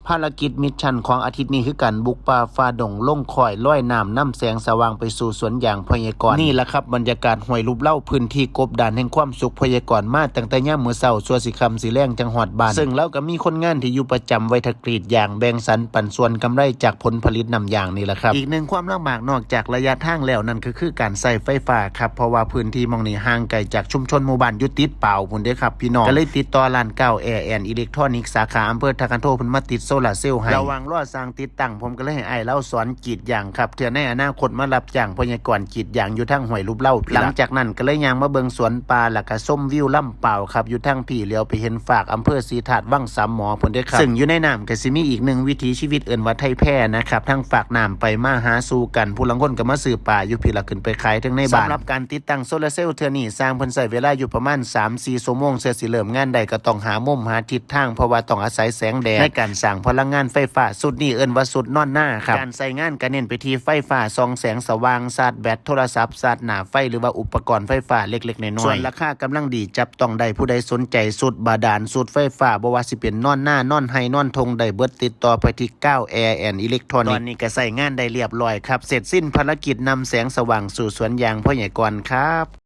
ภารกิจมิชชั่นของอาทิตย์นี้คือการบุกป่าฝ่าดงลงคอยลอยน้ำนำแสงสว่างไปสู่สวนยางพยากรณ์นี่แหละครับบรรยากาศห้วยรูปเล่าพื้นที่กบดานแห่งความสุขพยากรณ์มาตั้งแต่ย่ามมื้อเช้าชั่วสิค่ำสิแลงจังหวัดบ้านซึ่งแล้วก็มีคนงานที่อยู่ประจำไว้ทกรีดยางแบ่งสรรปันส่วนกำไรจากผลผลิตน้ำยางนี่แหละครับอีกหนึ่งความลำบากนอกจากระยะทางแล้วนั่นก็คือการใส่ไฟฟ้าครับเพราะว่าพื้นที่มองนี้ห่างไกลจากชุมชนหมู่บ้านอยู่ติดเปล่าพุ่นเด้อครับพี่น้องก็เลยติดต่อร้าน9 Air and Electronic สาขาอำเภอทาคันโทเพิ่นมาติดโซลาร์เซลล์ให้ระหว่างรอสร้างติดตั้งผมก็เลยให้อ้ายเล่าสอนกรีดยางครับเทื่อในอนาคตมารับจ้างพยากรณ์กรีดยางอยู่ทางห้วยรูปเล่าหลังจากนั้นก็เลยย่างมาเบิ่งสวนปลาแล้วก็ชมวิวลำเปล่าครับอยู่ทางพี่เลี้ยวไปเห็นฝากอำเภอศรีถาดวังสามหมอพุ่นเด้อครับซึ่งอยู่ในน้ำก็สิมีอีกหนึ่งวิถีชีวิตเอิ้นว่าไทยแพนะครับทางฝากน้ำไปมาหาสู่กันผู้ลังคนก็มาซื้อปลาอยู่พี่ละขึ้นไปขายถึงในบ้านสำหรับการติดตั้งโซลาร์เซลล์เทื่อนี้สร้างเพิ่นใช้เวลาอยู่ประมาณ 3-4 ชั่วโมงเพื่อสิเริ่มงานได้ก็ต้องหามุมหาทิศทางเพราะว่าต้องอาศัยแสงแดดในการสร้างพลังงานไฟฟ้าสุดนี้เอิ้นว่าสุดนอนหน้าครับการใช้งานก็เน้นไปที่ไฟฟ้าส่องแสงสว่างชาร์จแบตโทรศัพท์ชาร์จหน้าไฟหรือว่าอุปกรณ์ไฟฟ้าเล็กๆน้อยๆส่วนราคากำลังดีจับต้องได้ผู้ใดสนใจสุดบาดาลสุดไฟฟ้าบ่ว่าสิเป็นนอนหน้านอนไห้นอนทงได้เบิดติดต่อไปที่9 Air and Electronic ตอนนี้ก็ใช้งานได้เรียบร้อยครับเสร็จสิ้นภารกิจนำแสงสว่างสู่สวนยางพ่อใหญ่ก่อนครับ